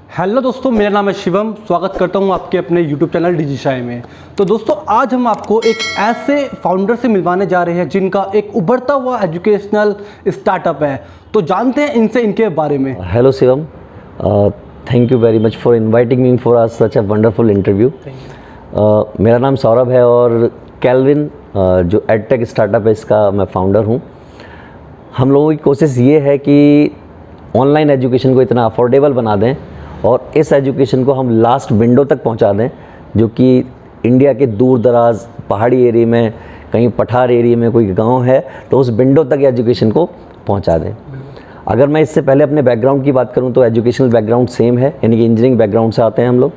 Hello दोस्तों, मेरा नाम है शिवम। स्वागत करता हूं आपके अपने यूट्यूब चैनल डिजिशाई में। तो दोस्तों, आज हम आपको एक ऐसे फाउंडर से मिलवाने जा रहे हैं जिनका एक उभरता हुआ एजुकेशनल स्टार्टअप है। तो जानते हैं इनसे इनके बारे में। Hello Shivam, thank you very much for inviting me for such a wonderful interview. मेरा नाम सौरभ है और कैल्विन जो एडटेक स्टार्टअप है इसका मैं फाउंडर हूँ। हम लोगों की कोशिश ये है कि ऑनलाइन एजुकेशन को इतना अफोर्डेबल बना दें और इस एजुकेशन को हम लास्ट विंडो तक पहुंचा दें, जो कि इंडिया के दूर दराज पहाड़ी एरिया में, कहीं पठार एरिया में कोई गांव है तो उस विंडो तक एजुकेशन को पहुंचा दें। अगर मैं इससे पहले अपने बैकग्राउंड की बात करूं तो एजुकेशनल बैकग्राउंड सेम है, यानी कि इंजीनियरिंग बैकग्राउंड से आते हैं हम लोग।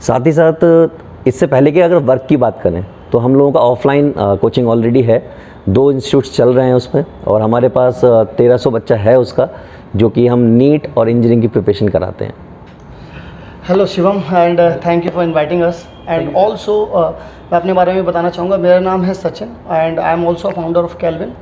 साथ ही साथ इससे पहले कि अगर वर्क की बात करें तो हम लोगों का ऑफलाइन कोचिंग ऑलरेडी है, 2 इंस्टीट्यूट्स चल रहे हैं उसमें, और हमारे पास 1300 बच्चा है उसका, जो कि हम नीट और इंजीनियरिंग की प्रिपरेशन कराते हैं। Hello Shivam and thank you for inviting us and also मैं अपने बारे में बताना चाहूँगा। मेरा नाम है Sachin and I am also founder of Calvin.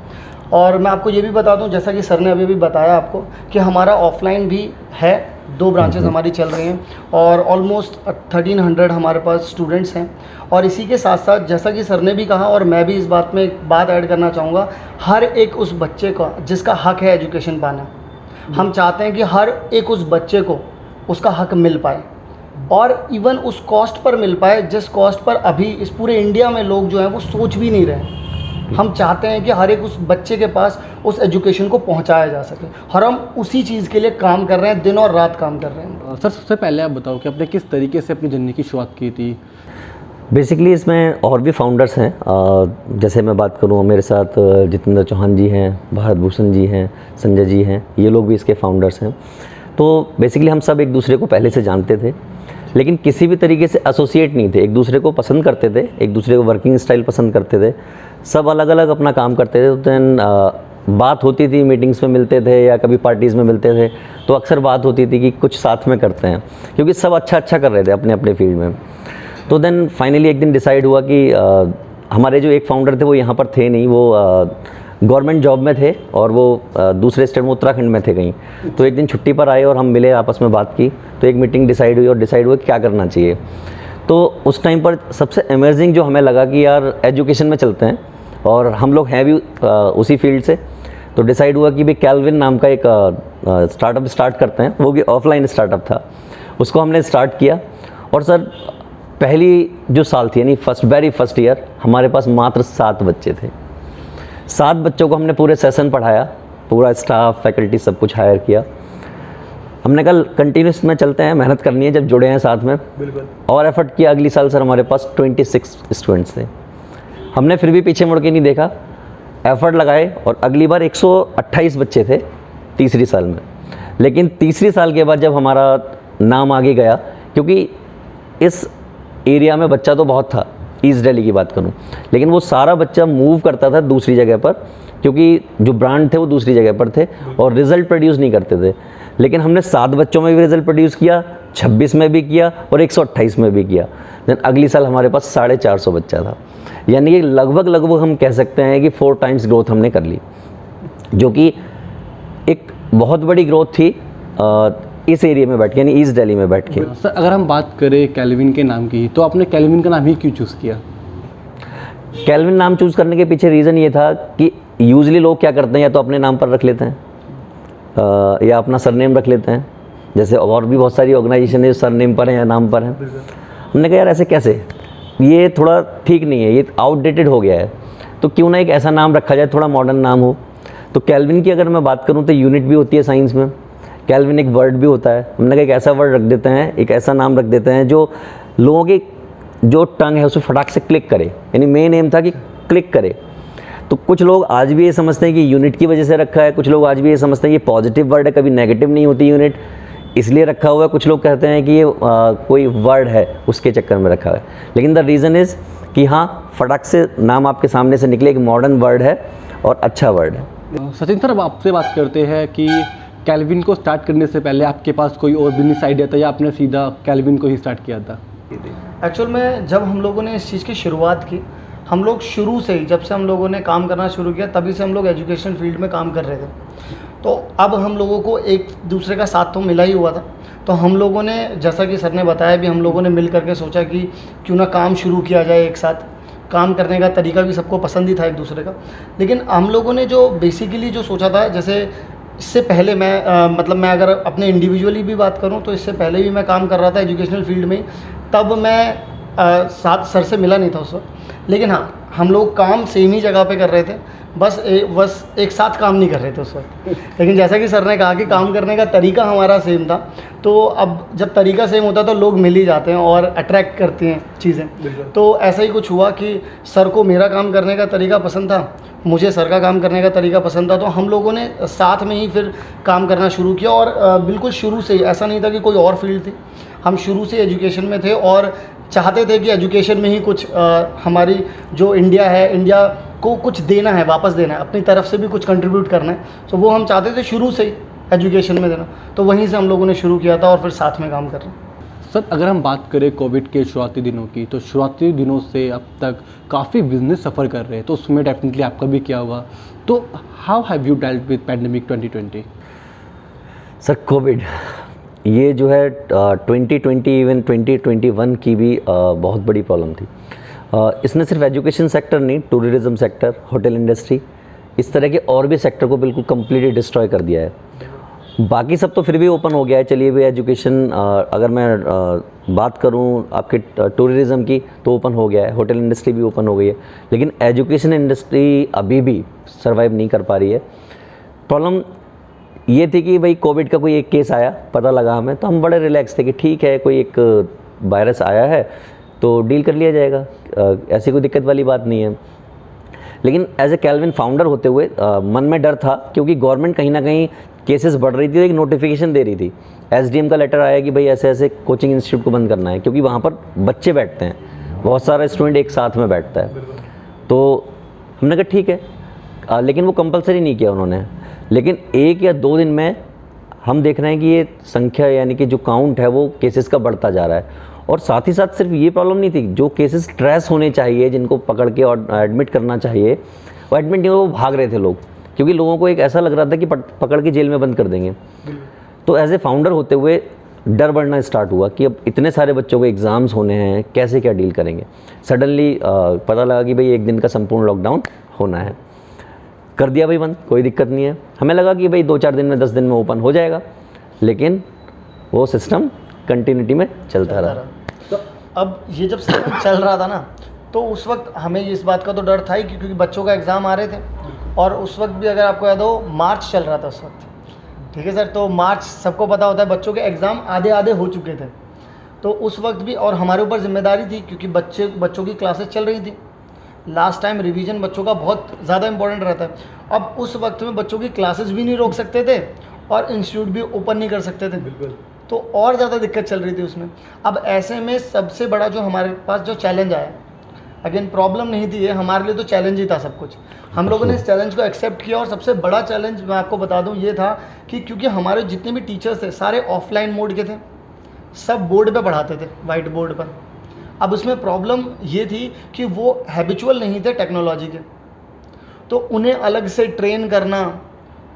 और मैं आपको ये भी बता दूं, जैसा कि सर ने अभी भी बताया आपको, कि हमारा ऑफलाइन भी है, 2 ब्रांचेस हमारी चल रही हैं और ऑलमोस्ट 1300 हमारे पास स्टूडेंट्स हैं। और इसी के साथ साथ जैसा कि सर ने भी कहा और मैं भी इस बात में एक बात ऐड करना चाहूँगा, हर एक उस बच्चे का जिसका हक है एजुकेशन पाना, हम चाहते हैं कि हर एक उस बच्चे को उसका हक मिल पाए और इवन उस कॉस्ट पर मिल पाए जिस कॉस्ट पर अभी इस पूरे इंडिया में लोग जो हैं वो सोच भी नहीं रहे। हम चाहते हैं कि हर एक उस बच्चे के पास उस एजुकेशन को पहुंचाया जा सके और हम उसी चीज़ के लिए काम कर रहे हैं, दिन और रात काम कर रहे हैं। सर, सबसे पहले आप बताओ कि आपने किस तरीके से अपनी जर्नी की शुरुआत की थी। बेसिकली इसमें और भी फाउंडर्स हैं, जैसे मैं बात करूँ मेरे साथ जितेंद्र चौहान जी हैं, भारत भूषण जी हैं, संजय जी हैं, ये लोग भी इसके फाउंडर्स हैं। तो बेसिकली हम सब एक दूसरे को पहले से जानते थे, लेकिन किसी भी तरीके से एसोसिएट नहीं थे। एक दूसरे को पसंद करते थे, एक दूसरे को वर्किंग स्टाइल पसंद करते थे, सब अलग अलग अपना काम करते थे। तो दैन बात होती थी, मीटिंग्स में मिलते थे या कभी पार्टीज़ में मिलते थे, तो अक्सर बात होती थी कि कुछ साथ में करते हैं, क्योंकि सब अच्छा कर रहे थे अपने अपने फील्ड में। तो देन फाइनली एक दिन डिसाइड हुआ कि हमारे जो एक फाउंडर थे वो यहाँ पर थे नहीं, वो गवर्नमेंट जॉब में थे और वो दूसरे स्टेट में उत्तराखंड में थे कहीं। तो एक दिन छुट्टी पर आए और हम मिले, आपस में बात की, तो एक मीटिंग डिसाइड हुई और डिसाइड हुआ कि क्या करना चाहिए। तो उस टाइम पर सबसे अमेजिंग जो हमें लगा कि यार एजुकेशन में चलते हैं और हम लोग हैं भी उसी फील्ड से। तो डिसाइड हुआ कि भाई कैल्विन नाम का एक स्टार्टअप स्टार्ट करते हैं, वो भी ऑफलाइन स्टार्टअप था। उसको हमने स्टार्ट किया और सर पहली जो साल थी, यानी वेरी फर्स्ट ईयर, हमारे पास मात्र 7 बच्चे थे। 7 बच्चों को हमने पूरे सेशन पढ़ाया, पूरा स्टाफ, फैकल्टी सब कुछ हायर किया। हमने कल कंटिन्यूस में चलते हैं, मेहनत करनी है जब जुड़े हैं साथ में, बिल्कुल। और एफर्ट किया। अगली साल सर हमारे पास 26 स्टूडेंट्स थे। हमने फिर भी पीछे मुड़ के नहीं देखा, एफर्ट लगाए और अगली बार 128 बच्चे थे तीसरी साल में। लेकिन तीसरी साल के बाद जब हमारा नाम आगे गया, क्योंकि इस एरिया में बच्चा तो बहुत था, ईस्ट दिल्ली की बात करूं, लेकिन वो सारा बच्चा मूव करता था दूसरी जगह पर, क्योंकि जो ब्रांड थे वो दूसरी जगह पर थे और रिज़ल्ट प्रोड्यूस नहीं करते थे। लेकिन हमने 7 बच्चों में भी रिज़ल्ट प्रोड्यूस किया, 26 में भी किया और 128 में भी किया। देन अगली साल हमारे पास 450 बच्चा था, यानी कि लगभग हम कह सकते हैं कि 4 टाइम्स ग्रोथ हमने कर ली, जो कि एक बहुत बड़ी ग्रोथ थी इस एरिया में बैठ के, यानी ईस्ट दिल्ली में बैठ के। सर, अगर हम बात करें कैल्विन के नाम की, तो आपने कैल्विन का नाम ही क्यों चूज़ किया? कैल्विन नाम चूज़ करने के पीछे रीज़न ये था कि यूजुअली लोग क्या करते हैं, या तो अपने नाम पर रख लेते हैं या अपना सरनेम रख लेते हैं। जैसे और भी बहुत सारी ऑर्गेनाइजेशन है जो सरनेम पर हैं या नाम पर हैं। हमने कहा यार ऐसे कैसे, ये थोड़ा ठीक नहीं है, ये आउटडेटेड हो गया है, तो क्यों ना एक ऐसा नाम रखा जाए, थोड़ा मॉडर्न नाम हो। तो कैल्विन की अगर मैं बात करूँ तो यूनिट भी होती है साइंस में, कैल्विन एक वर्ड भी होता है। हमने कहा एक ऐसा वर्ड रख देते हैं, एक ऐसा नाम रख देते हैं जो लोगों की जो टंग है उसे फटाक से क्लिक करे, यानी मेन एम था कि क्लिक करे। तो कुछ लोग आज भी ये समझते हैं कि यूनिट की वजह से रखा है, कुछ लोग आज भी ये समझते हैं कि पॉजिटिव वर्ड है, कभी नेगेटिव नहीं होती यूनिट, इसलिए रखा हुआ है। कुछ लोग कहते हैं कि ये कोई वर्ड है उसके चक्कर में रखा है। लेकिन द रीज़न इज़ कि हाँ, फटाक से नाम आपके सामने से निकले, एक मॉडर्न वर्ड है और अच्छा वर्ड है। सचिन सर, अब आपसे बात करते हैं कि कैल्विन को स्टार्ट करने से पहले आपके पास कोई और बिजनेस आइडिया था या आपने सीधा कैल्विन को ही स्टार्ट किया था? एक्चुअल में जब हम लोगों ने इस चीज़ की शुरुआत की, हम लोग शुरू से ही, जब से हम लोगों ने काम करना शुरू किया, तभी से हम लोग एजुकेशन फील्ड में काम कर रहे थे। तो अब हम लोगों को एक दूसरे का साथ तो मिला ही हुआ था, तो हम लोगों ने, जैसा कि सर ने बताया भी, हम लोगों ने मिल करके सोचा कि क्यों ना काम शुरू किया जाए एक साथ। काम करने का तरीका भी सबको पसंद ही था एक दूसरे का। लेकिन हम लोगों ने जो बेसिकली जो सोचा था, जैसे इससे पहले मैं अगर अपने इंडिविजुअली भी बात करूं तो इससे पहले भी मैं काम कर रहा था एजुकेशनल फील्ड में, तब मैं साथ सर से मिला नहीं था उस वक्त। लेकिन हाँ, हम लोग काम सेम ही जगह पे कर रहे थे, बस एक साथ काम नहीं कर रहे थे उस वक्त। लेकिन जैसा कि सर ने कहा कि काम करने का तरीका हमारा सेम था, तो अब जब तरीका सेम होता है तो लोग मिल ही जाते हैं और अट्रैक्ट करती हैं चीज़ें। तो ऐसा ही कुछ हुआ कि सर को मेरा काम करने का तरीका पसंद था, मुझे सर का काम करने का तरीका पसंद था, तो हम लोगों ने साथ में ही फिर काम करना शुरू किया। और बिल्कुल शुरू से ही ऐसा नहीं था कि कोई और फील्ड थी, हम शुरू से एजुकेशन में थे और चाहते थे कि एजुकेशन में ही कुछ हमारी जो इंडिया है, इंडिया को कुछ देना है, वापस देना है, अपनी तरफ से भी कुछ कंट्रीब्यूट करना है। तो वो हम चाहते थे शुरू से ही एजुकेशन में देना, तो वहीं से हम लोगों ने शुरू किया था और फिर साथ में काम कर रहे हैं। सर, अगर हम बात करें कोविड के शुरुआती दिनों की, तो शुरुआती दिनों से अब तक काफ़ी बिजनेस सफ़र कर रहे हैं, तो उसमें डेफिनेटली आपका भी क्या हुआ। तो how have you dealt with pandemic 2020? Sir, Covid ये जो है 2020 इवन 2021 की भी बहुत बड़ी प्रॉब्लम थी। इसने सिर्फ एजुकेशन सेक्टर नहीं, टूरिज्म सेक्टर, होटल इंडस्ट्री, इस तरह के और भी सेक्टर को बिल्कुल कम्प्लीटली डिस्ट्रॉय कर दिया है। बाकी सब तो फिर भी ओपन हो गया है। चलिए, भी एजुकेशन अगर मैं बात करूं आपके टूरिज्म की, तो ओपन हो गया है, होटल इंडस्ट्री भी ओपन हो गई है, लेकिन एजुकेशन इंडस्ट्री अभी भी सर्वाइव नहीं कर पा रही है। प्रॉब्लम ये थी कि भाई कोविड का कोई एक केस आया, पता लगा हमें, तो हम बड़े रिलैक्स थे कि ठीक है, कोई एक वायरस आया है तो डील कर लिया जाएगा, ऐसी कोई दिक्कत वाली बात नहीं है। लेकिन एज ए कैल्विन फाउंडर होते हुए मन में डर था, क्योंकि गवर्नमेंट कहीं ना कहीं केसेस बढ़ रही थी, एक नोटिफिकेशन दे रही थी, एसडीएम का लेटर आया कि भाई ऐसे ऐसे कोचिंग इंस्टीट्यूट को बंद करना है, क्योंकि वहाँ पर बच्चे बैठते हैं, बहुत सारा स्टूडेंट एक साथ में बैठता है। तो हमने कहा ठीक है, लेकिन वो कंपलसरी नहीं किया उन्होंने। लेकिन 1 या 2 दिन में हम देख रहे हैं कि ये संख्या, यानी कि जो काउंट है वो केसेस का बढ़ता जा रहा है। और साथ ही साथ सिर्फ ये प्रॉब्लम नहीं थी, जो केसेस ट्रेस होने चाहिए, जिनको पकड़ के और एडमिट करना चाहिए, वो एडमिट नहीं, वो भाग रहे थे लोग, क्योंकि लोगों को एक ऐसा लग रहा था कि पकड़ के जेल में बंद कर देंगे। तो एज ए फाउंडर होते हुए डर बढ़ना स्टार्ट हुआ कि अब इतने सारे बच्चों को एग्ज़ाम्स होने हैं, कैसे क्या डील करेंगे। सडनली पता लगा कि भाई 1 दिन का संपूर्ण लॉकडाउन होना है, कर दिया भाई बंद, कोई दिक्कत नहीं है। हमें लगा कि भाई 2-4 दिन में, 10 दिन में ओपन हो जाएगा, लेकिन वो सिस्टम कंटिन्यूटी में चलता रहा। तो अब ये जब सिस्टम चल रहा था ना, तो उस वक्त हमें इस बात का तो डर था ही, क्योंकि बच्चों का एग्ज़ाम आ रहे थे। और उस वक्त भी, अगर आपको याद हो, मार्च चल रहा था उस वक्त, ठीक है सर। तो मार्च सबको पता होता है, बच्चों के एग्ज़ाम आधे हो चुके थे। तो उस वक्त भी, और हमारे ऊपर जिम्मेदारी थी, क्योंकि बच्चों की क्लासेस चल रही थी। लास्ट टाइम रिवीजन बच्चों का बहुत ज़्यादा इंपॉर्टेंट रहता है। अब उस वक्त में बच्चों की क्लासेस भी नहीं रोक सकते थे और इंस्टीट्यूट भी ओपन नहीं कर सकते थे, बिल्कुल। तो और ज़्यादा दिक्कत चल रही थी उसमें। अब ऐसे में सबसे बड़ा जो हमारे पास जो चैलेंज आया, अगेन प्रॉब्लम नहीं थी ये, हमारे लिए तो चैलेंज ही था सब कुछ। हम लोगों ने इस चैलेंज को एक्सेप्ट किया, और सबसे बड़ा चैलेंज मैं आपको बता दूं ये था कि क्योंकि हमारे जितने भी टीचर्स थे सारे ऑफलाइन मोड के थे, सब बोर्ड पे पढ़ाते थे, वाइट बोर्ड पर। अब उसमें प्रॉब्लम ये थी कि वो हैबिचुअल नहीं थे टेक्नोलॉजी के, तो उन्हें अलग से ट्रेन करना,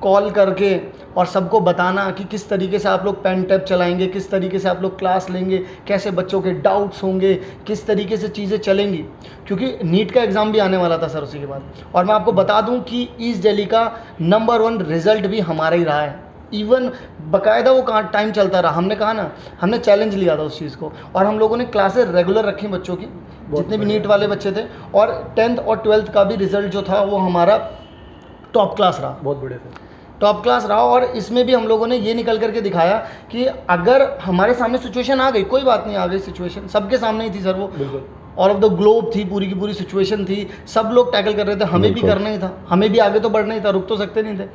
कॉल करके, और सबको बताना कि किस तरीके से आप लोग पेन टैब चलाएंगे, किस तरीके से आप लोग क्लास लेंगे, कैसे बच्चों के डाउट्स होंगे, किस तरीके से चीज़ें चलेंगी, क्योंकि नीट का एग्ज़ाम भी आने वाला था सर उसी के बाद। और मैं आपको बता दूं कि ईस्ट दिल्ली का नंबर 1 रिज़ल्ट भी हमारा ही रहा है। इवन बाकायदा वो कहाँ टाइम चलता रहा, हमने कहा ना, हमने चैलेंज लिया था उस चीज़ को, और हम लोगों ने क्लासेस रेगुलर रखी बच्चों की, जितने भी नीट वाले बच्चे थे। और 10th और 12th का भी रिज़ल्ट जो था वो हमारा टॉप क्लास रहा, बहुत बड़े थे, टॉप क्लास रहा। और इसमें भी हम लोगों ने ये निकल करके दिखाया कि अगर हमारे सामने सिचुएशन आ गई, कोई बात नहीं, आ गई सिचुएशन, सबके सामने ही थी सर वो, ऑल ऑफ द ग्लोब थी, पूरी की पूरी सिचुएशन थी, सब लोग टैकल कर रहे थे, हमें भी करना ही था, हमें भी आगे तो बढ़ना ही था, रुक तो सकते नहीं थे।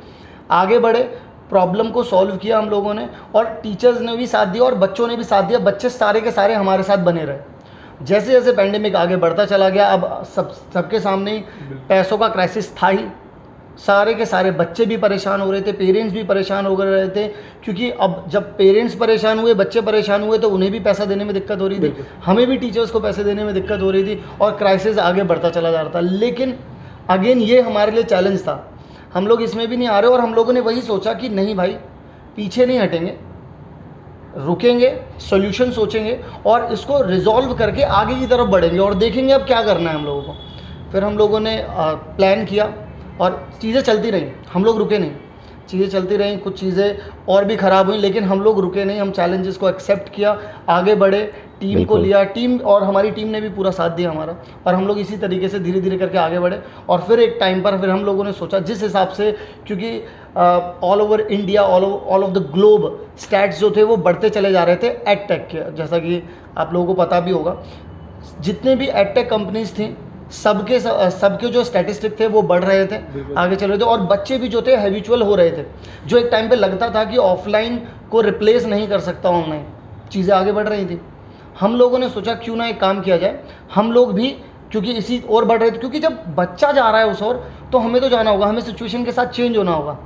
आगे बढ़े, प्रॉब्लम को सॉल्व किया हम लोगों ने, और टीचर्स ने भी साथ दिया और बच्चों ने भी साथ दिया। बच्चे सारे के सारे हमारे साथ बने रहे। जैसे जैसे पैंडेमिक आगे बढ़ता चला गया, अब सबके सामने ही पैसों का क्राइसिस था ही, सारे के सारे बच्चे भी परेशान हो रहे थे, पेरेंट्स भी परेशान हो रहे थे, क्योंकि अब जब पेरेंट्स परेशान हुए, बच्चे परेशान हुए, तो उन्हें भी पैसा देने में दिक्कत हो रही थी, हमें भी टीचर्स को पैसे देने में दिक्कत हो रही थी, और क्राइसिस आगे बढ़ता चला जा रहा था। लेकिन अगेन ये हमारे लिए चैलेंज था। हम लोग इसमें भी नहीं आ रहे, और हम लोगों ने वही सोचा कि नहीं भाई, पीछे नहीं हटेंगे, रुकेंगे, सॉल्यूशन सोचेंगे और इसको रिजॉल्व करके आगे की तरफ बढ़ेंगे और देखेंगे अब क्या करना है हम लोगों को। फिर हम लोगों ने प्लान किया और चीज़ें चलती रहीं, हम लोग रुके नहीं, चीज़ें चलती रहीं, कुछ चीज़ें और भी ख़राब हुई लेकिन हम लोग रुके नहीं, हम चैलेंजेस को एक्सेप्ट किया, आगे बढ़े, टीम को लिया, टीम और हमारी टीम ने भी पूरा साथ दिया हमारा, और हम लोग इसी तरीके से धीरे धीरे करके आगे बढ़े। और फिर एक टाइम पर फिर हम लोगों ने सोचा जिस हिसाब से, क्योंकि all over India, all of the globe stats जो थे वो बढ़ते चले जा रहे थे एडटेक के, जैसा कि आप लोगों को पता भी होगा, जितने भी एडटेक कंपनीज थी सबके जो स्टैटिस्टिक थे वो बढ़ रहे थे, आगे चल रहे थे, और बच्चे भी जो थे हैबिचुअल हो रहे थे। जो एक टाइम पे लगता था कि ऑफलाइन को रिप्लेस नहीं कर सकता ऑनलाइन, चीज़ें आगे बढ़ रही थी। हम लोगों ने सोचा क्यों ना एक काम किया जाए, हम लोग भी, क्योंकि इसी और बढ़ रहे थे, क्योंकि जब बच्चा जा रहा है उस ओर तो हमें तो जाना होगा, हमें सिचुएशन के साथ चेंज होना होगा।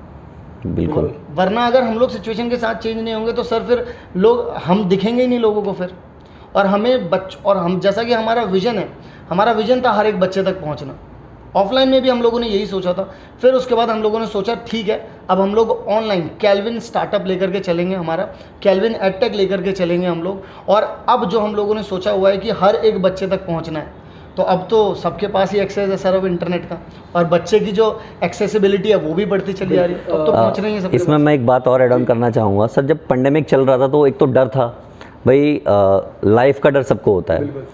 बिल्कुल, वरना अगर हम लोग सिचुएशन के साथ चेंज नहीं होंगे तो सर फिर लोग, हम दिखेंगे ही नहीं लोगों को फिर। और हम जैसा कि हमारा विज़न है, हमारा विज़न था हर एक बच्चे तक पहुंचना। ऑफलाइन में भी हम लोगों ने यही सोचा था। फिर उसके बाद हम लोगों ने सोचा ठीक है, अब हम लोग ऑनलाइन कैल्विन स्टार्टअप लेकर के चलेंगे, हमारा कैल्विन एडटेक लेकर के चलेंगे हम लोग। और अब जो हम लोगों ने सोचा हुआ है कि हर एक बच्चे तक पहुंचना है, तो अब तो सबके पास ही एक्सेस है सर अब इंटरनेट का, और बच्चे की जो एक्सेसिबिलिटी है वो भी बढ़ती चली जा रही है, अब तो पहुंच रही है सबके इसमें पास। मैं एक बात और ऐड ऑन करना चाहूँगा सर। जब पेंडेमिक चल रहा था तो एक तो डर था भाई, लाइफ का डर सबको होता है।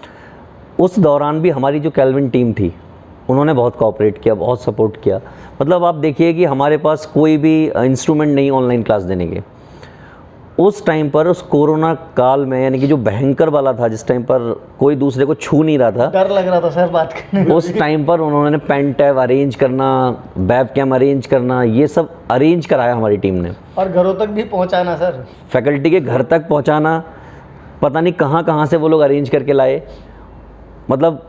उस दौरान भी हमारी जो कैल्विन टीम थी उन्होंने बहुत कोऑपरेट किया, बहुत सपोर्ट किया। मतलब आप देखिए कि हमारे पास कोई भी इंस्ट्रूमेंट नहीं ऑनलाइन क्लास देने के। उस टाइम पर, उस कोरोना काल में, यानी कि जो भयंकर वाला था, जिस टाइम पर कोई दूसरे को छू नहीं रहा था, डर लग रहा था सर बात करने में। उस टाइम पर उन्होंने पेन टैब अरेंज करना, वेब कैम अरेंज करना, ये सब अरेंज कराया हमारी टीम ने। और घरों तक भी पहुंचाना सर, फैकल्टी के घर तक पहुंचाना, पता नहीं कहाँ से वो लोग अरेंज करके लाए। मतलब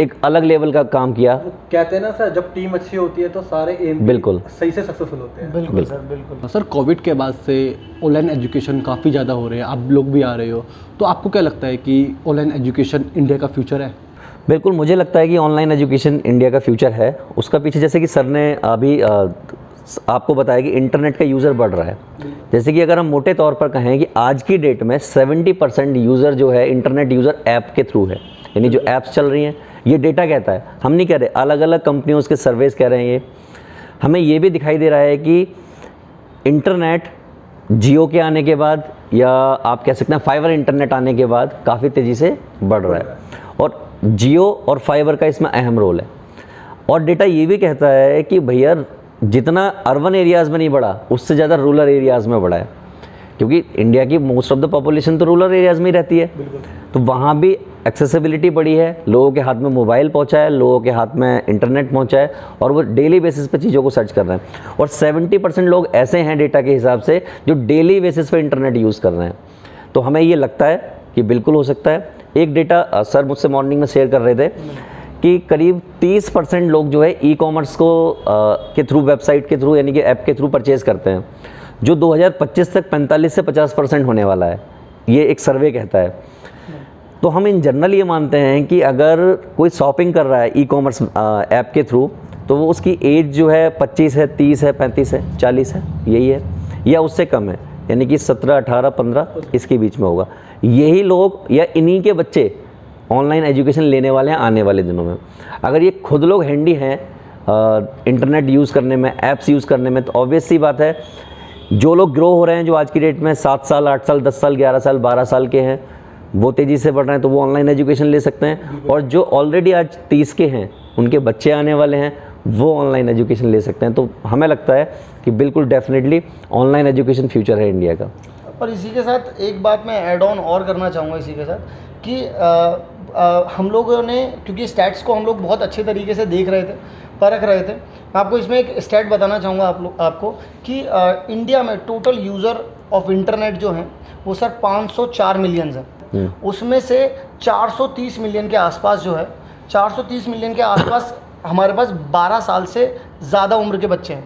एक अलग लेवल का काम किया। कहते हैं ना सर, जब टीम अच्छी होती है तो सारे एम बिल्कुल सही से सक्सेसफुल होते हैं। बिल्कुल सर, बिल्कुल। सर कोविड के बाद से ऑनलाइन एजुकेशन काफ़ी ज़्यादा हो रहे हैं, आप लोग भी आ रहे हो, तो आपको क्या लगता है कि ऑनलाइन एजुकेशन इंडिया का फ्यूचर है? बिल्कुल, मुझे लगता है कि ऑनलाइन एजुकेशन इंडिया का फ्यूचर है। उसका पीछे, जैसे कि सर ने अभी आपको बताया कि इंटरनेट का यूज़र बढ़ रहा है। जैसे कि अगर हम मोटे तौर पर कहें कि आज की डेट में 70% यूज़र जो है इंटरनेट यूज़र ऐप के थ्रू है, यानी जो ऐप्स चल रही हैं, ये डेटा कहता है, हम नहीं कह रहे, अलग अलग कंपनियों उसके सर्वेस कह रहे हैं। ये हमें ये भी दिखाई दे रहा है कि इंटरनेट जियो के आने के बाद, या आप कह सकते हैं फाइबर इंटरनेट आने के बाद, काफ़ी तेज़ी से बढ़ रहा है, और जियो और फाइबर का इसमें अहम रोल है। और डेटा ये भी कहता है कि भैया जितना अर्बन एरियाज़ में नहीं बढ़ा, उससे ज़्यादा रूरल एरियाज़ में बढ़ा है, क्योंकि इंडिया की मोस्ट ऑफ द पॉपुलेशन तो रूरल एरियाज़ में ही रहती है। तो वहाँ भी एक्सेसिबिलिटी बढ़ी है, लोगों के हाथ में मोबाइल पहुँचा है, लोगों के हाथ में इंटरनेट पहुँचा है, और वो डेली बेसिस पे चीज़ों को सर्च कर रहे हैं। और 70% लोग ऐसे हैं डेटा के हिसाब से जो डेली बेसिस पे इंटरनेट यूज़ कर रहे हैं। तो हमें ये लगता है कि बिल्कुल हो सकता है। एक डेटा सर मुझसे मॉर्निंग में शेयर कर रहे थे कि करीब 30% लोग जो है ई कॉमर्स को के थ्रू, वेबसाइट के थ्रू, यानी कि ऐप के थ्रू परचेज़ करते हैं, जो 2025 तक 45 से 50% होने वाला है, ये एक सर्वे कहता है। तो हम इन जनरल ये मानते हैं कि अगर कोई शॉपिंग कर रहा है ई कॉमर्स ऐप के थ्रू, तो वो उसकी एज जो है 25 है, 30 है, 35 है, 40 है, यही है, या उससे कम है, यानी कि 17, 18, 15 इसके बीच में होगा। यही लोग या इन्हीं के बच्चे ऑनलाइन एजुकेशन लेने वाले हैं आने वाले दिनों में। अगर ये खुद लोग हैंडी हैं इंटरनेट यूज़ करने में, ऐप्स यूज़ करने में, तो ऑब्वियस सी बात है जो लोग ग्रो हो रहे हैं, जो आज की डेट में 7 साल, 8 साल, 10 साल, 11 साल, 12 साल के हैं, वो तेज़ी से बढ़ रहे हैं, तो वो ऑनलाइन एजुकेशन ले सकते हैं। और जो ऑलरेडी आज 30 के हैं, उनके बच्चे आने वाले हैं, वो ऑनलाइन एजुकेशन ले सकते हैं। तो हमें लगता है कि बिल्कुल डेफिनेटली ऑनलाइन एजुकेशन फ्यूचर है इंडिया का। और इसी के साथ एक बात मैं ऐड ऑन और करना चाहूँगा इसी के साथ कि हम लोगों ने, क्योंकि स्टैट्स को हम लोग बहुत अच्छे तरीके से देख रहे थे, परख रहे थे, मैं आपको इसमें एक स्टैट बताना चाहूँगा आपको कि इंडिया में टोटल यूज़र ऑफ इंटरनेट जो हैं वो सर 504 मिलियन हैं। उसमें से 430 मिलियन के आसपास जो है, 430 मिलियन के आसपास हमारे पास 12 साल से ज़्यादा उम्र के बच्चे हैं,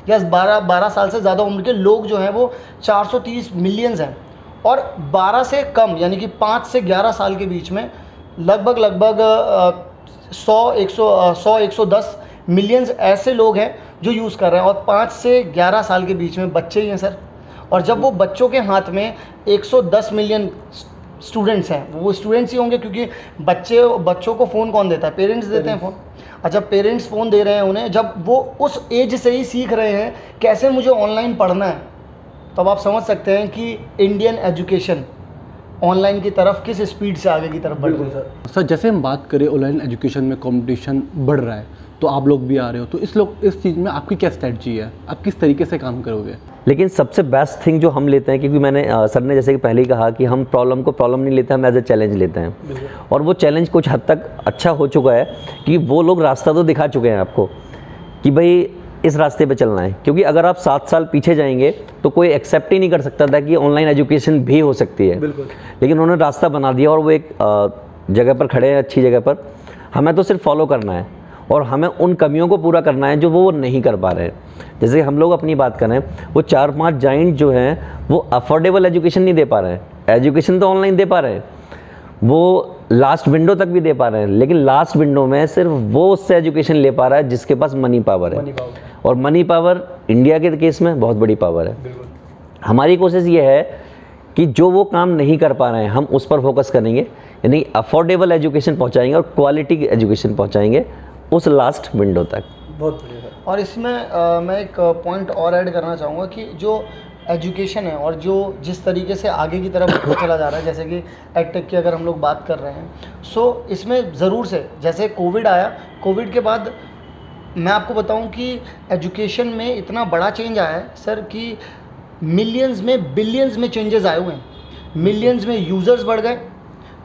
या 12 साल से ज़्यादा उम्र के लोग जो हैं वो 430 मिलियंस हैं। और 12 से कम, यानी कि 5 से 11 साल के बीच में लगभग 100-110 मिलियंस ऐसे लोग हैं जो यूज़ कर रहे हैं, और 5 से 11 साल के बीच में बच्चे ही हैं सर। और जब वो बच्चों के हाथ में 110 मिलियन स्टूडेंट्स हैं, वो स्टूडेंट्स ही होंगे, क्योंकि बच्चों को फ़ोन कौन देता है? पेरेंट्स देते हैं फ़ोन। और जब पेरेंट्स फ़ोन दे रहे हैं उन्हें, जब वो उस एज से ही सीख रहे हैं कैसे मुझे ऑनलाइन पढ़ना है, तब आप समझ सकते हैं कि इंडियन एजुकेशन ऑनलाइन की तरफ किस स्पीड से आगे की तरफ बढ़ रही है। सर जैसे हम बात करें ऑनलाइन एजुकेशन में कंपटीशन बढ़ रहा है, तो आप लोग भी आ रहे हो, तो इस चीज़ में आपकी क्या स्ट्रेटजी है? आप किस तरीके से काम करोगे? लेकिन सबसे बेस्ट थिंग जो हम लेते हैं, क्योंकि मैंने सर ने जैसे कि पहले ही कहा कि हम प्रॉब्लम को प्रॉब्लम नहीं लेते, हम एज ए चैलेंज लेते हैं। और वो चैलेंज कुछ हद तक अच्छा हो चुका है कि वो लोग रास्ता तो दिखा चुके हैं आपको कि भाई इस रास्ते पे चलना है। क्योंकि अगर आप 7 साल पीछे जाएंगे तो कोई एक्सेप्ट ही नहीं कर सकता था कि ऑनलाइन एजुकेशन भी हो सकती है। लेकिन उन्होंने रास्ता बना दिया और वो एक जगह पर खड़े हैं, अच्छी जगह पर। हमें तो सिर्फ फॉलो करना है और हमें उन कमियों को पूरा करना है जो वो नहीं कर पा रहे हैं। जैसे हम लोग अपनी बात करें, वो 4-5 जाइंट जो हैं वो अफोर्डेबल एजुकेशन नहीं दे पा रहे हैं। एजुकेशन तो ऑनलाइन दे पा रहे हैं, वो लास्ट विंडो तक भी दे पा रहे हैं, लेकिन लास्ट विंडो में सिर्फ वो उससे एजुकेशन ले पा रहा है जिसके पास मनी पावर है। और मनी पावर इंडिया के केस में बहुत बड़ी पावर है। हमारी कोशिश ये है कि जो वो काम नहीं कर पा रहे हैं हम उस पर फोकस करेंगे, यानी अफोर्डेबल एजुकेशन पहुंचाएंगे और क्वालिटी की एजुकेशन पहुंचाएंगे उस लास्ट विंडो तक। बहुत बढ़िया। और इसमें मैं एक पॉइंट और ऐड करना चाहूँगा कि जो एजुकेशन है और जो जिस तरीके से आगे की तरफ चला जा रहा है, जैसे कि एडटेक की अगर हम लोग बात कर रहे हैं, सो इसमें ज़रूर से जैसे कोविड आया, कोविड के बाद मैं आपको बताऊं कि एजुकेशन में इतना बड़ा चेंज आया है सर कि मिलियंस में बिलियंस में चेंजेस आए हुए हैं। मिलियंस में यूज़र्स बढ़ गए,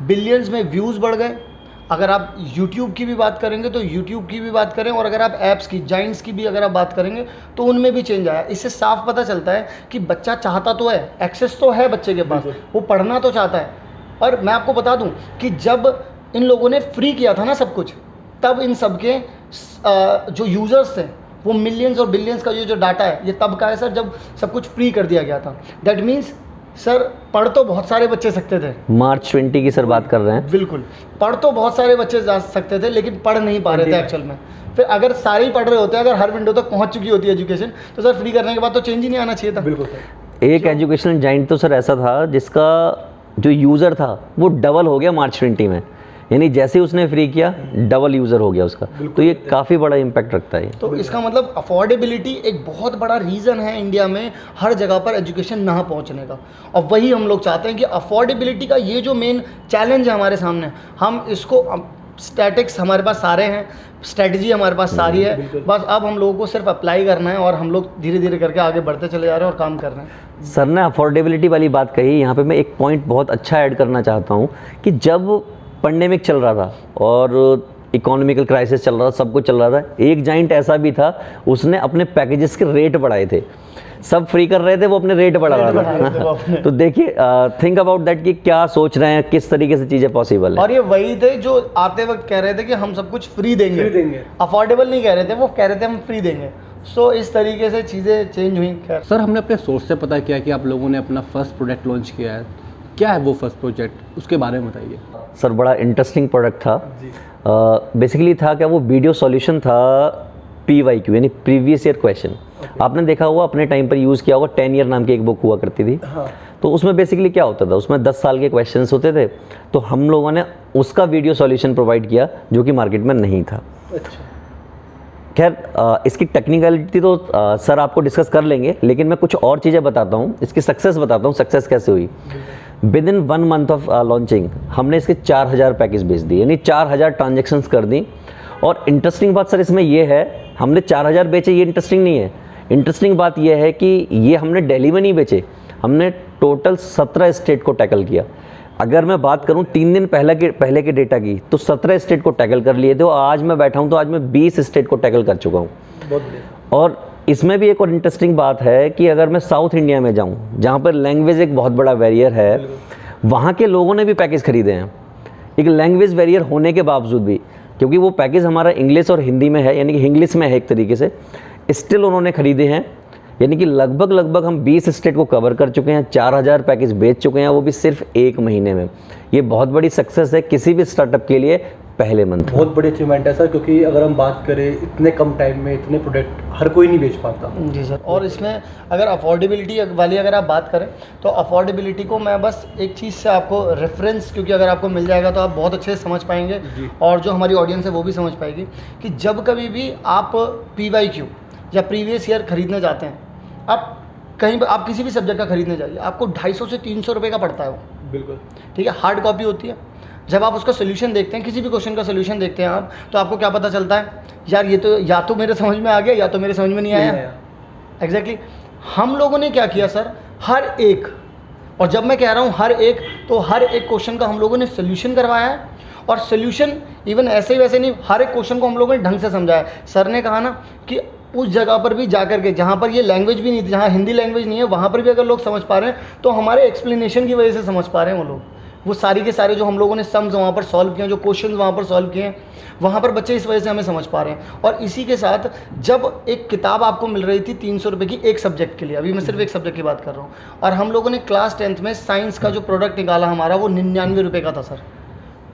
बिलियंस में व्यूज़ बढ़ गए। अगर आप YouTube की भी बात करेंगे तो YouTube की भी बात करें, और अगर आप ऐप्स की, जाइंट्स की भी अगर आप बात करेंगे तो उनमें भी चेंज आया। इससे साफ पता चलता है कि बच्चा चाहता तो है, एक्सेस तो है बच्चे के पास, वो पढ़ना तो चाहता है। और मैं आपको बता दूं कि जब इन लोगों ने फ्री किया था ना सब कुछ, तब इन सब के जो यूज़र्स थे वो मिलियंस और बिलियंस का जो डाटा है ये तब का है सर, जब सब कुछ फ्री कर दिया गया था। दैट मीन्स सर पढ़ तो बहुत सारे बच्चे सकते थे। मार्च 20 की सर बात कर रहे हैं। बिल्कुल, पढ़ तो बहुत सारे बच्चे जा सकते थे, लेकिन पढ़ नहीं पा रहे थे एक्चुअल में। फिर अगर सारे ही पढ़ रहे होते, अगर हर विंडो तक पहुंच चुकी होती है एजुकेशन, तो सर फ्री करने के बाद तो चेंज ही नहीं आना चाहिए था। बिल्कुल सर। एक एजुकेशनल जाइंट तो सर ऐसा था जिसका जो यूज़र था वो डबल हो गया मार्च 20 में, यानी जैसे ही उसने फ्री किया डबल यूज़र हो गया उसका। तो ये काफ़ी बड़ा इम्पैक्ट रखता है। तो इसका मतलब अफोर्डेबिलिटी एक बहुत बड़ा रीज़न है इंडिया में हर जगह पर एजुकेशन ना पहुंचने का, और वही हम लोग चाहते हैं कि अफोर्डेबिलिटी का ये जो मेन चैलेंज है हमारे सामने, हम इसको, स्टैटिक्स हमारे पास सारे हैं, स्ट्रेटजी हमारे पास सारी है, बस अब हम लोगों को सिर्फ अप्लाई करना है और हम लोग धीरे धीरे करके आगे बढ़ते चले जा रहे हैं और काम कर रहे हैं। सर ने अफोर्डेबिलिटी वाली बात कही, यहाँ पे मैं एक पॉइंट बहुत अच्छा ऐड करना चाहता हूँ कि जब पेंडेमिक चल रहा था और इकोनॉमिकल क्राइसिस चल रहा था, सब कुछ चल रहा था, एक जाइंट ऐसा भी था उसने अपने पैकेजेस के रेट बढ़ाए थे। सब फ्री कर रहे थे, वो अपने रेट बढ़ा रहा था। तो देखिए, थिंक अबाउट दैट कि क्या सोच रहे हैं, किस तरीके से चीज़ें पॉसिबल है। और ये वही थे जो आते वक्त कह रहे थे कि हम सब कुछ फ्री देंगे, अफोर्डेबल नहीं कह रहे थे, वो कह रहे थे हम फ्री देंगे। सो इस तरीके से चीज़ें चेंज हुई। खैर सर, हमने अपने सोर्स से पता किया कि आप लोगों ने अपना फर्स्ट प्रोडक्ट लॉन्च किया है। क्या है वो फर्स्ट प्रोजेक्ट, उसके बारे में बताइए। सर बड़ा इंटरेस्टिंग प्रोडक्ट था। बेसिकली था क्या, वो वीडियो सॉल्यूशन था PYQ, यानी प्रीवियस ईयर क्वेश्चन। आपने देखा हुआ, अपने टाइम पर यूज़ किया होगा, 10 ईयर नाम की एक बुक हुआ करती थी। तो उसमें बेसिकली क्या होता था, उसमें 10 साल के क्वेश्चंस होते थे, तो हम लोगों ने उसका वीडियो सॉल्यूशन प्रोवाइड किया जो कि मार्केट में नहीं था। खैर, इसकी टेक्निकलिटी तो सर आपको डिस्कस कर लेंगे, लेकिन मैं कुछ और चीज़ें बताता हूँ, इसकी सक्सेस बताता हूँ, सक्सेस कैसे हुई। With in 1 month of launching हमने इसके 4000 पैकेज बेच दिए, यानी 4000 ट्रांजेक्शन्स कर दी। और इंटरेस्टिंग बात सर इसमें यह है, हमने 4000 बेचे, ये इंटरेस्टिंग नहीं है। इंटरेस्टिंग बात यह है कि ये हमने दिल्ली में नहीं बेचे, हमने टोटल 17 स्टेट को टैकल किया। अगर मैं बात करूं 3 दिन पहले के डेटा की, तो 17 स्टेट को टैकल कर लिए थे, और आज मैं बैठा हूं तो आज मैं 20 स्टेट को टैकल कर चुका हूं। बहुत बढ़िया। और इसमें भी एक और इंटरेस्टिंग बात है कि अगर मैं साउथ इंडिया में जाऊं, जहां पर लैंग्वेज एक बहुत बड़ा बैरियर है, वहां के लोगों ने भी पैकेज खरीदे हैं, एक लैंग्वेज बैरियर होने के बावजूद भी, क्योंकि वो पैकेज हमारा इंग्लिश और हिंदी में है, यानी कि इंग्लिश में है एक तरीके से, स्टिल उन्होंने खरीदे हैं। यानी कि लगभग हम 20 स्टेट को कवर कर चुके हैं, 4000 पैकेज बेच चुके हैं, वो भी सिर्फ 1 महीने में। ये बहुत बड़ी सक्सेस है किसी भी स्टार्टअप के लिए पहले मंथ। बहुत बड़ी अचीवमेंट है सर, क्योंकि अगर हम बात करें इतने कम टाइम में इतने प्रोडक्ट हर कोई नहीं बेच पाता। जी सर। और इसमें अगर अफोर्डेबिलिटी वाली अगर आप बात करें तो अफोर्डेबिलिटी को मैं बस एक चीज़ से आपको रेफरेंस, क्योंकि अगर आपको मिल जाएगा तो आप बहुत अच्छे से समझ पाएंगे जी। और जो हमारी ऑडियंस है वो भी समझ पाएगी कि जब कभी भी आप PYQ या प्रीवियस ईयर खरीदने जाते हैं, आप कहीं आप किसी भी सब्जेक्ट का खरीदने जाइए, आपको 250 से 300 रुपये का पड़ता है वो। बिल्कुल ठीक है, हार्ड कॉपी होती है। जब आप उसका सोल्यूशन देखते हैं, किसी भी क्वेश्चन का सोल्यूशन देखते हैं आप, तो आपको क्या पता चलता है, यार ये तो या तो मेरे समझ में आ गया या तो मेरे समझ में नहीं आया। एग्जैक्टली हम लोगों ने क्या किया सर, हर एक, और जब मैं कह रहा हूँ हर एक, तो हर एक क्वेश्चन का हम लोगों ने सोल्यूशन करवाया है। और सोल्यूशन इवन ऐसे ही वैसे नहीं, हर एक क्वेश्चन को हम लोगों ने ढंग से समझाया। सर ने कहा ना कि उस जगह पर भी जा कर के, जहाँ पर ये लैंग्वेज भी नहीं थी, जहाँ हिंदी लैंग्वेज नहीं है, वहाँ पर भी अगर लोग समझ पा रहे हैं तो हमारे एक्सप्लेनेशन की वजह से समझ पा रहे हैं वो लोग। वो सारी के सारे जो हम लोगों ने सम्स वहाँ पर सॉल्व किए हैं, जो क्वेश्चन वहाँ पर सॉल्व किए हैं, वहाँ पर बच्चे इस वजह से हमें समझ पा रहे हैं। और इसी के साथ जब एक किताब आपको मिल रही थी 300 रुपये की एक सब्जेक्ट के लिए, अभी मैं सिर्फ एक सब्जेक्ट की बात कर रहा हूँ, और हम लोगों ने क्लास 10th में साइंस का जो प्रोडक्ट निकाला हमारा, वो 99 रुपये का था सर।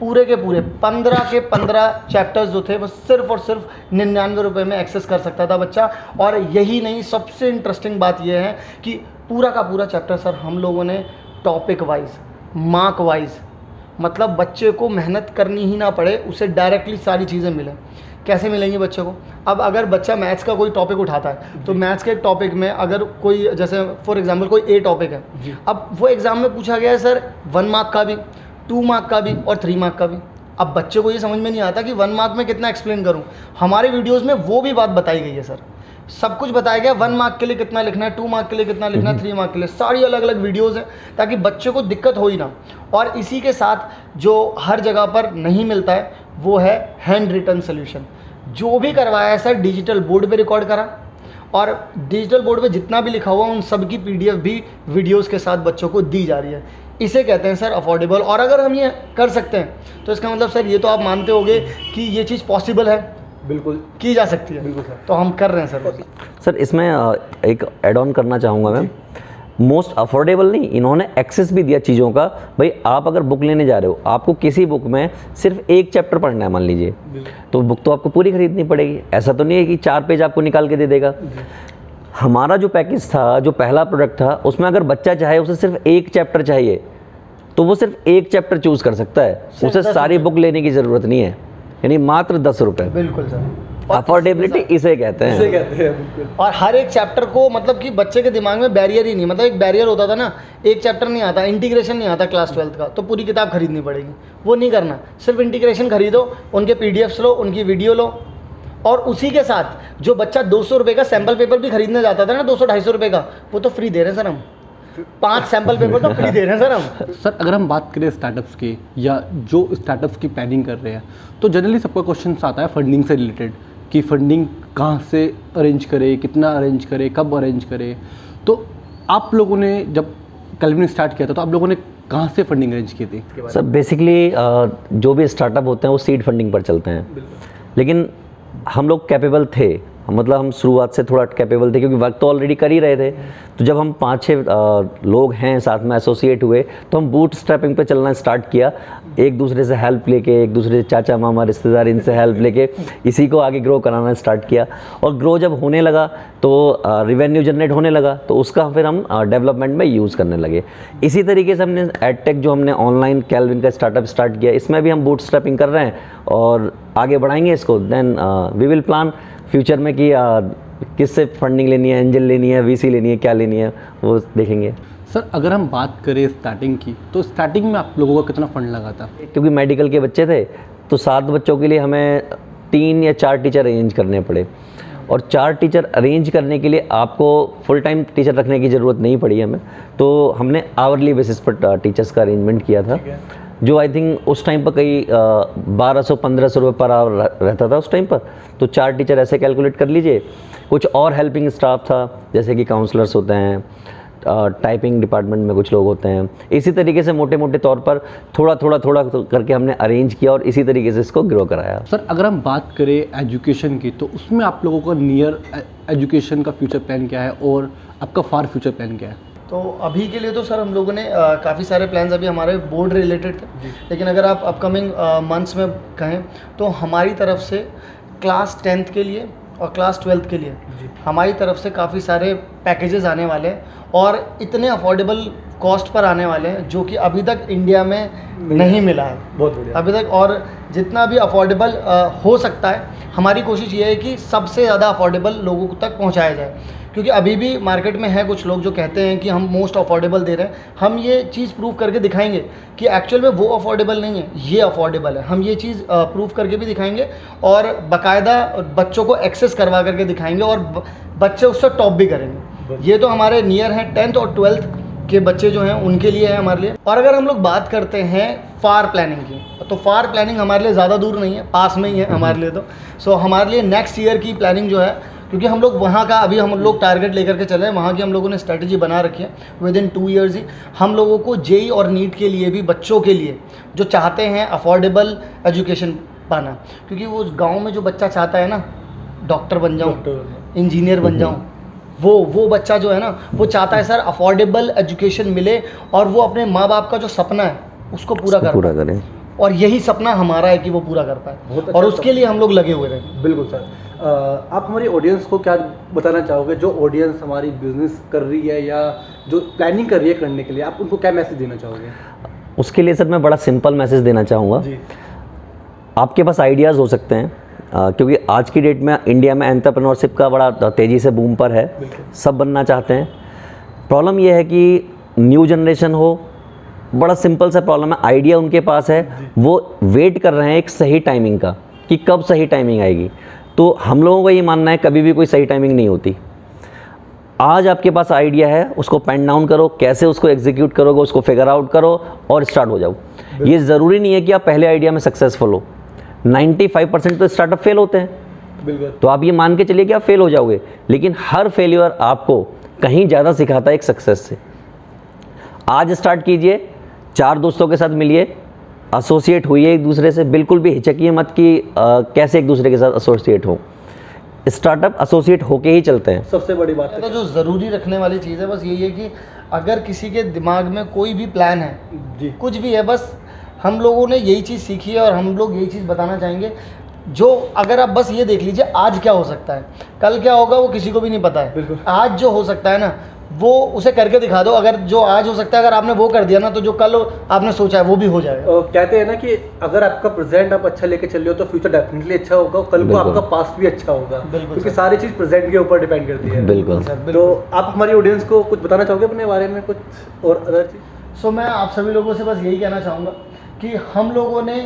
पूरे के पूरे 15 के 15 चैप्टर्स जो थे वो सिर्फ और सिर्फ 99 रुपये में एक्सेस कर सकता था बच्चा। और यही नहीं, सबसे इंटरेस्टिंग बात यह है कि पूरा का पूरा चैप्टर सर हम लोगों ने टॉपिक वाइज, मार्क वाइज, मतलब बच्चे को मेहनत करनी ही ना पड़े, उसे डायरेक्टली सारी चीज़ें मिलें। कैसे मिलेंगी बच्चे को? अब अगर बच्चा मैथ्स का कोई टॉपिक उठाता है तो मैथ्स के टॉपिक में अगर कोई, जैसे फॉर एग्जांपल कोई A टॉपिक है, अब वो एग्ज़ाम में पूछा गया है सर 1 मार्क का भी, 2 मार्क का भी और 3 मार्क का भी। अब बच्चे को ये समझ में नहीं आता कि 1 मार्क में कितना एक्सप्लेन करूं। हमारे वीडियोस में वो भी बात बताई गई है सर, सब कुछ बताया गया। 1 मार्क के लिए कितना लिखना है, 2 मार्क के लिए कितना लिखना है, 3 मार्क के लिए, सारी अलग अलग वीडियोस हैं, ताकि बच्चे को दिक्कत हो ही ना। और इसी के साथ जो हर जगह पर नहीं मिलता है वो है हैंड रिटन सोल्यूशन। जो भी करवाया है सर डिजिटल बोर्ड पे रिकॉर्ड करा, और डिजिटल बोर्ड पे जितना भी लिखा हुआ उन सब की PDF भी वीडियोस के साथ बच्चों को दी जा रही है। इसे कहते हैं सर अफोर्डेबल। और अगर हम ये कर सकते हैं तो इसका मतलब सर ये तो आप मानते होंगे कि ये चीज़ पॉसिबल है, बिल्कुल की जा सकती है। बिल्कुल सर। तो हम कर रहे हैं सर। सर इसमें एक ऐड ऑन करना चाहूँगा मैं, मोस्ट अफोर्डेबल नहीं, इन्होंने एक्सेस भी दिया चीज़ों का। भाई आप अगर बुक लेने जा रहे हो, आपको किसी बुक में सिर्फ एक चैप्टर पढ़ना है मान लीजिए, तो बुक तो आपको पूरी खरीदनी पड़ेगी। ऐसा तो नहीं है कि 4 पेज आपको निकाल के दे देगा। हमारा जो पैकेज था, जो पहला प्रोडक्ट था, उसमें अगर बच्चा चाहे उसे सिर्फ एक चैप्टर चाहिए तो वो सिर्फ एक चैप्टर चूज़ कर सकता है, उसे सारी बुक लेने की ज़रूरत नहीं है। यानी मात्र 10 रुपये। बिल्कुल सर, अफोर्डेबिलिटी इसे कहते हैं। इसे कहते हैं बिल्कुल। और हर एक चैप्टर को, मतलब कि बच्चे के दिमाग में बैरियर ही नहीं, मतलब एक बैरियर होता था ना, एक चैप्टर नहीं आता, इंटीग्रेशन नहीं आता क्लास 12th का, तो पूरी किताब खरीदनी पड़ेगी। वो नहीं करना, सिर्फ इंटीग्रेशन खरीदो, उनके PDFs लो, उनकी वीडियो लो। और उसी के साथ जो बच्चा 200 रुपये का सैम्पल पेपर भी खरीदने जाता था ना, 200-250 रुपये का, वो तो फ्री दे रहे हैं सर हम। 5 सैम्पल पेपर तो फ्री दे रहे हैं सर हम। सर अगर हम बात करें स्टार्टअप्स की, या जो स्टार्टअप्स की प्लानिंग कर रहे हैं, तो जनरली सबका क्वेश्चन आता है फंडिंग से रिलेटेड, कि फंडिंग कहाँ से अरेंज करे, कितना अरेंज करे, कब अरेंज करे। तो आप लोगों ने जब कैल्विन स्टार्ट किया था तो आप लोगों ने कहाँ से फंडिंग अरेंज की थी? सर बेसिकली जो भी स्टार्टअप होते हैं वो सीड फंडिंग पर चलते हैं, लेकिन हम लोग कैपेबल थे, मतलब हम शुरुआत से थोड़ा कैपेबल थे, क्योंकि वर्क तो ऑलरेडी कर ही रहे थे। तो जब हम 5-6 लोग हैं साथ में एसोसिएट हुए, तो हम बूट स्ट्रैपिंग पे चलना स्टार्ट किया, एक दूसरे से हेल्प लेके, एक दूसरे से चाचा मामा रिश्तेदार इनसे हेल्प लेके इसी को आगे ग्रो कराना स्टार्ट किया। और ग्रो जब होने लगा तो रिवेन्यू जनरेट होने लगा, तो उसका फिर हम डेवलपमेंट में यूज़ करने लगे। इसी तरीके से हमने एडटेक, जो हमने ऑनलाइन कैल्विन का स्टार्टअप स्टार्ट किया, इसमें भी हम बूट स्ट्रैपिंग कर रहे हैं और आगे बढ़ाएंगे इसको। Then we will plan future में कि किससे फंडिंग लेनी है, एंजल लेनी है, VC लेनी है, क्या लेनी है, वो देखेंगे। सर अगर हम बात करें स्टार्टिंग की, तो स्टार्टिंग में आप लोगों का कितना फंड लगा था? क्योंकि मेडिकल के बच्चे थे तो 7 बच्चों के लिए हमें 3 या 4 टीचर अरेंज करने पड़े, और 4 टीचर अरेंज करने के लिए आपको फुल टाइम टीचर रखने की ज़रूरत नहीं पड़ी हमें, तो हमने आवरली बेसिस पर टीचर्स का अरेंजमेंट किया था, जो आई थिंक उस टाइम पर कई 1200-1500 रुपये पर आवर रहता था उस टाइम पर। तो 4 टीचर ऐसे कैलकुलेट कर लीजिए। कुछ और हेल्पिंग स्टाफ था, जैसे कि काउंसलर्स होते हैं, टाइपिंग डिपार्टमेंट में कुछ लोग होते हैं। इसी तरीके से मोटे मोटे तौर पर थोड़ा करके हमने अरेंज किया और इसी तरीके से इसको ग्रो कराया। सर अगर हम बात करें एजुकेशन की, तो उसमें आप लोगों का नियर एजुकेशन का फ्यूचर प्लान क्या है और आपका फार फ्यूचर प्लान क्या है? तो अभी के लिए तो सर हम लोगों ने काफ़ी सारे प्लान्स अभी हमारे बोर्ड रिलेटेड थे, लेकिन अगर आप अपकमिंग मंथ्स में कहें तो हमारी तरफ से क्लास 10th के लिए और क्लास 12th के लिए हमारी तरफ से काफ़ी सारे पैकेजेस आने वाले हैं और इतने अफोर्डेबल कॉस्ट पर आने वाले हैं जो कि अभी तक इंडिया में नहीं मिला है बहुत बढ़िया। अभी तक। और जितना भी अफोर्डेबल हो सकता है, हमारी कोशिश ये है कि सबसे ज़्यादा अफोर्डेबल लोगों तक पहुंचाया जाए, क्योंकि अभी भी मार्केट में है कुछ लोग जो कहते हैं कि हम मोस्ट अफोर्डेबल दे रहे हैं। हम ये चीज़ प्रूव करके दिखाएंगे कि एक्चुअल में वो अफोर्डेबल नहीं है, ये अफोर्डेबल है। हम ये चीज़ प्रूव करके भी दिखाएंगे और बाकायदा बच्चों को एक्सेस करवा करके दिखाएंगे और बच्चे उससे टॉप भी करेंगे। ये तो हमारे नियर हैं 10th और 12th के बच्चे जो हैं उनके लिए है हमारे लिए। और अगर हम लोग बात करते हैं फार प्लानिंग की, तो फार प्लानिंग हमारे लिए ज़्यादा दूर नहीं है, पास में ही है हमारे लिए। तो सो हमारे लिए नेक्स्ट ईयर की प्लानिंग जो है, क्योंकि हम लोग वहाँ का अभी हम लोग टारगेट लेकर के चले हैं, वहाँ की हम लोगों ने स्ट्रेटजी बना रखी है। विद इन 2 ईयर्स ही हम लोगों को जेई और नीट के लिए भी बच्चों के लिए जो चाहते हैं अफोर्डेबल एजुकेशन पाना, क्योंकि वो गाँव में जो बच्चा चाहता है ना डॉक्टर बन जाऊँ, इंजीनियर बन जाऊँ, वो बच्चा जो है ना वो चाहता है सर अफोर्डेबल एजुकेशन मिले और वो अपने माँ बाप का जो सपना है उसको पूरा करें। और यही सपना हमारा है कि वो पूरा कर पाए, और उसके लिए हम लोग लगे हुए हैं। बिल्कुल सर। आप हमारी ऑडियंस को क्या बताना चाहोगे, जो ऑडियंस हमारी बिजनेस कर रही है या जो प्लानिंग कर रही है करने के लिए, आप उनको क्या मैसेज देना चाहोगे? उसके लिए सर मैं बड़ा सिंपल मैसेज देना चाहूँगा। आपके पास आइडियाज़ हो सकते हैं, क्योंकि आज की डेट में इंडिया में एंटरप्रेन्योरशिप का बड़ा तेज़ी से बूम पर है, सब बनना चाहते हैं। प्रॉब्लम यह है कि न्यू जनरेशन हो, बड़ा सिंपल सा प्रॉब्लम है, आइडिया उनके पास है, वो वेट कर रहे हैं एक सही टाइमिंग का कि कब सही टाइमिंग आएगी। तो हम लोगों का ये मानना है कभी भी कोई सही टाइमिंग नहीं होती। आज आपके पास आइडिया है, उसको पेन डाउन करो, कैसे उसको एग्जीक्यूट करोगे उसको फिगर आउट करो और स्टार्ट हो जाओ। ये ज़रूरी नहीं है कि आप पहले आइडिया में सक्सेसफुल हो, 95% तो स्टार्टअप फेल होते हैं। बिल्कुल। तो आप ये मान के चलिए कि आप फेल हो जाओगे, लेकिन हर फेल्यूर आपको कहीं ज़्यादा सिखाता है एक सक्सेस से। आज स्टार्ट कीजिए, 4 दोस्तों के साथ मिलिए, एसोसिएट होइए एक दूसरे से, बिल्कुल भी हिचकिए मत कि कैसे एक दूसरे के साथ एसोसिएट हो। स्टार्टअप एसोसिएट होके ही चलते हैं। सबसे बड़ी बात है तो जो ज़रूरी रखने वाली चीज़ है बस यही है कि अगर किसी के दिमाग में कोई भी प्लान है जी, कुछ भी है, बस हम लोगों ने यही चीज़ सीखी है और हम लोग यही चीज़ बताना चाहेंगे। जो अगर आप बस ये देख लीजिए आज क्या हो सकता है, कल क्या होगा वो किसी को भी नहीं पता है। बिल्कुल। आज जो हो सकता है ना वो उसे करके दिखा दो। अगर जो आज हो सकता है अगर आपने वो कर दिया ना, तो जो कल आपने सोचा है वो भी हो जाएगा। कहते हैं ना कि अगर आपका प्रेजेंट आप अच्छा लेके चल रहे हो तो फ्यूचर डेफिनेटली अच्छा होगा, कल को आपका पास्ट भी अच्छा होगा, क्योंकि सारी चीज़ प्रेजेंट के ऊपर डिपेंड करती है। बिल्कुल। तो आप हमारी ऑडियंस को कुछ बताना चाहोगे अपने बारे में, कुछ और अदर चीज़? सो मैं आप सभी लोगों से बस यही कहना चाहूँगा कि हम लोगों ने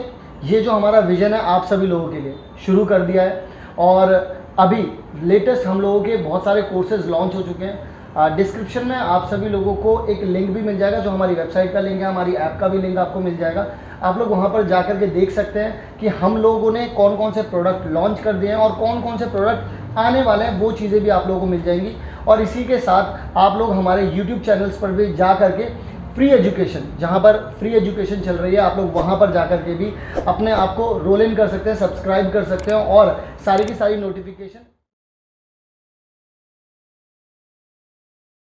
ये जो हमारा विज़न है आप सभी लोगों के लिए शुरू कर दिया है, और अभी लेटेस्ट हम लोगों के बहुत सारे कोर्सेज लॉन्च हो चुके हैं। डिस्क्रिप्शन में आप सभी लोगों को एक लिंक भी मिल जाएगा, जो हमारी वेबसाइट का लिंक है, हमारी ऐप का भी लिंक आपको मिल जाएगा। आप लोग वहाँ पर जा कर के देख सकते हैं कि हम लोगों ने कौन कौन से प्रोडक्ट लॉन्च कर दिए हैं और कौन कौन से प्रोडक्ट आने वाले हैं, वो चीज़ें भी आप लोगों को मिल जाएंगी। और इसी के साथ आप लोग हमारे यूट्यूब चैनल्स पर भी जा कर के फ्री एजुकेशन, जहाँ पर फ्री एजुकेशन चल रही है, आप लोग वहाँ पर जा कर के भी अपने आप को रोल इन कर सकते हैं, सब्सक्राइब कर सकते हैं और सारी की सारी नोटिफिकेशन